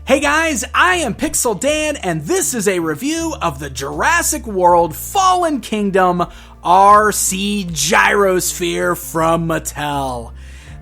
Hey guys, I am Pixel Dan, and this is a review of the Jurassic World Fallen Kingdom RC Gyrosphere from Mattel.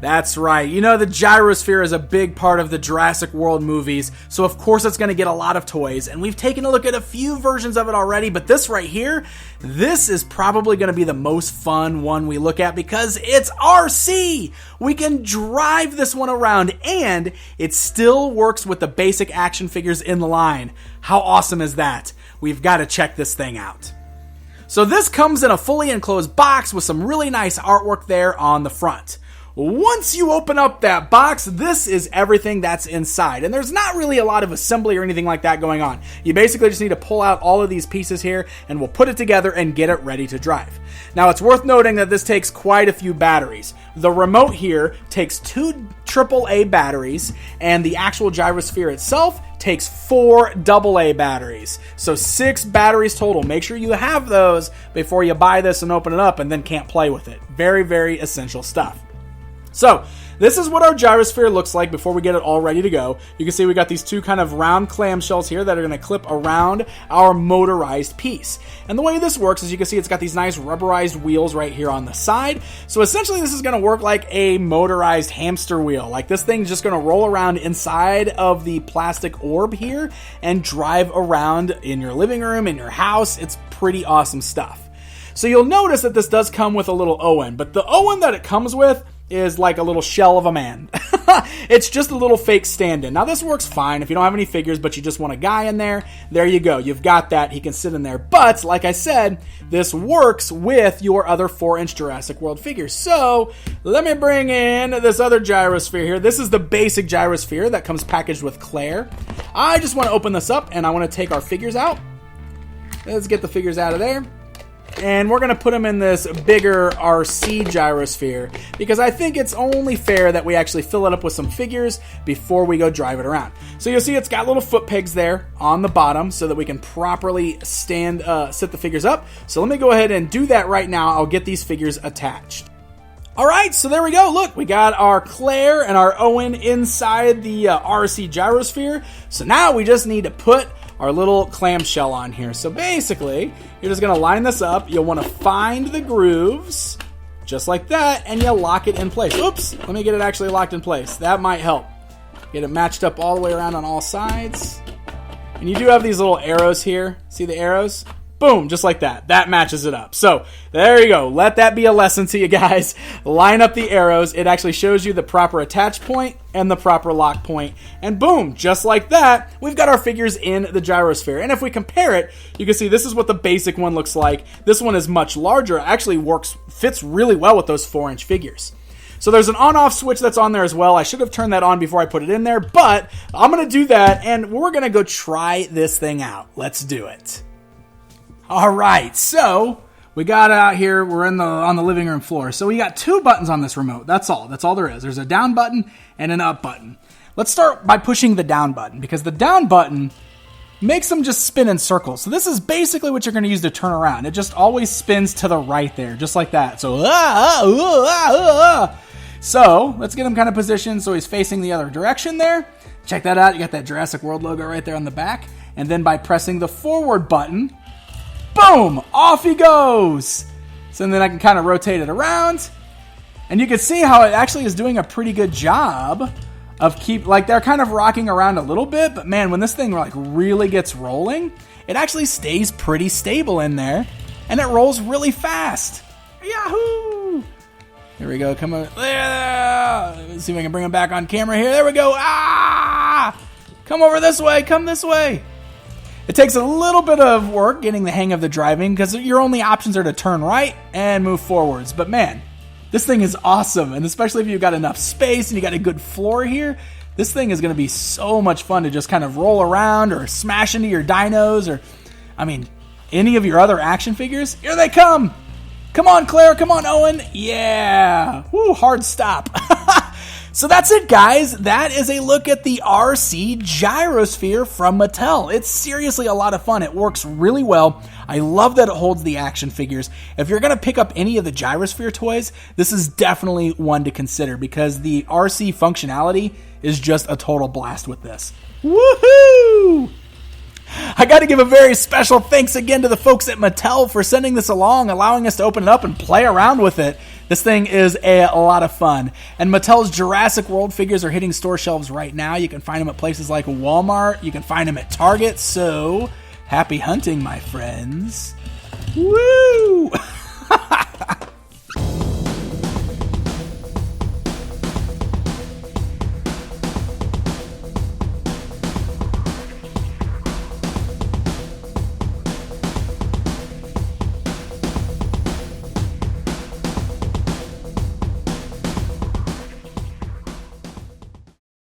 That's right, you know the Gyrosphere is a big part of the Jurassic World movies, so of course it's going to get a lot of toys, and we've taken a look at a few versions of it already, but this right here, this is probably going to be the most fun one we look at because it's RC! We can drive this one around, and it still works with the basic action figures in the line. How awesome is that? We've got to check this thing out. So this comes in a fully enclosed box with some really nice artwork there on the front. Once you open up that box, this is everything that's inside. And there's not really a lot of assembly or anything like that going on. You basically just need to pull out all of these pieces here and we'll put it together and get it ready to drive. Now it's worth noting that this takes quite a few batteries. The remote here takes 2 AAA batteries and the actual gyrosphere itself takes 4 AA batteries. So 6 batteries total. Make sure you have those before you buy this and open it up and then can't play with it. Very, very essential stuff. So, this is what our gyrosphere looks like before we get it all ready to go. You can see we got these 2 kind of round clamshells here that are going to clip around our motorized piece. And the way this works is you can see it's got these nice rubberized wheels right here on the side. So essentially this is going to work like a motorized hamster wheel. Like this thing's just going to roll around inside of the plastic orb here and drive around in your living room, in your house. It's pretty awesome stuff. So you'll notice that this does come with a little Owen, but the Owen that it comes with is like a little shell of a man. It's just a little fake stand-in. Now this works fine if you don't have any figures, but you just want a guy in there. There you go. You've got that. He can sit in there. But, like I said, this works with your other 4-inch Jurassic World figures. So, let me bring in this other gyrosphere here. This is the basic gyrosphere that comes packaged with Claire. I just want to open this up, and I want to take our figures out. Let's get the figures out of there. And we're going to put them in this bigger RC gyrosphere because I think it's only fair that we actually fill it up with some figures before we go drive it around. So you'll see it's got little foot pegs there on the bottom so that we can properly sit the figures up. So let me go ahead and do that right now. I'll get these figures attached. Alright, so there we go. Look, we got our Claire and our Owen inside the RC gyrosphere. So now we just need to put our little clamshell on here. So basically, you're just going to line this up. You'll want to find the grooves, just like that, and you lock it in place. Oops, let me get it actually locked in place. That might help. Get it matched up all the way around on all sides. And you do have these little arrows here. See the arrows? Boom, just like that. That matches it up. So, there you go. Let that be a lesson to you guys. Line up the arrows. It actually shows you the proper attach point and the proper lock point. And boom, just like that, we've got our figures in the gyrosphere. And if we compare it, you can see this is what the basic one looks like. This one is much larger. It actually fits really well with those 4-inch figures. So there's an on-off switch that's on there as well. I should have turned that on before I put it in there, but I'm going to do that, and we're going to go try this thing out. Let's do it. Alright, so we got out here, we're on the living room floor. So we got 2 buttons on this remote. That's all there is. There's a down button and an up button. Let's start by pushing the down button because the down button makes them just spin in circles. So this is basically what you're going to use to turn around. It just always spins to the right there, just like that. So, So let's get him kind of positioned so he's facing the other direction there. Check that out. You got that Jurassic World logo right there on the back. And then by pressing the forward button, boom! Off he goes! So then I can kind of rotate it around. And you can see how it actually is doing a pretty good job of they're kind of rocking around a little bit, but man, when this thing like really gets rolling, it actually stays pretty stable in there, and it rolls really fast. Yahoo! Here we go, come on. Let's see if I can bring him back on camera here. There we go. Ah! Come over this way, come this way. It takes a little bit of work getting the hang of the driving because your only options are to turn right and move forwards. But man, this thing is awesome. And especially if you've got enough space and you got a good floor here, this thing is going to be so much fun to just kind of roll around or smash into your dinos or, any of your other action figures. Here they come. Come on, Claire. Come on, Owen. Yeah. Woo, hard stop. So that's it, guys. That is a look at the RC Gyrosphere from Mattel. It's seriously a lot of fun. It works really well. I love that it holds the action figures. If you're going to pick up any of the Gyrosphere toys, this is definitely one to consider because the RC functionality is just a total blast with this. Woohoo! I got to give a very special thanks again to the folks at Mattel for sending this along, allowing us to open it up and play around with it. This thing is a lot of fun. And Mattel's Jurassic World figures are hitting store shelves right now. You can find them at places like Walmart. You can find them at Target. So, happy hunting, my friends. Woo!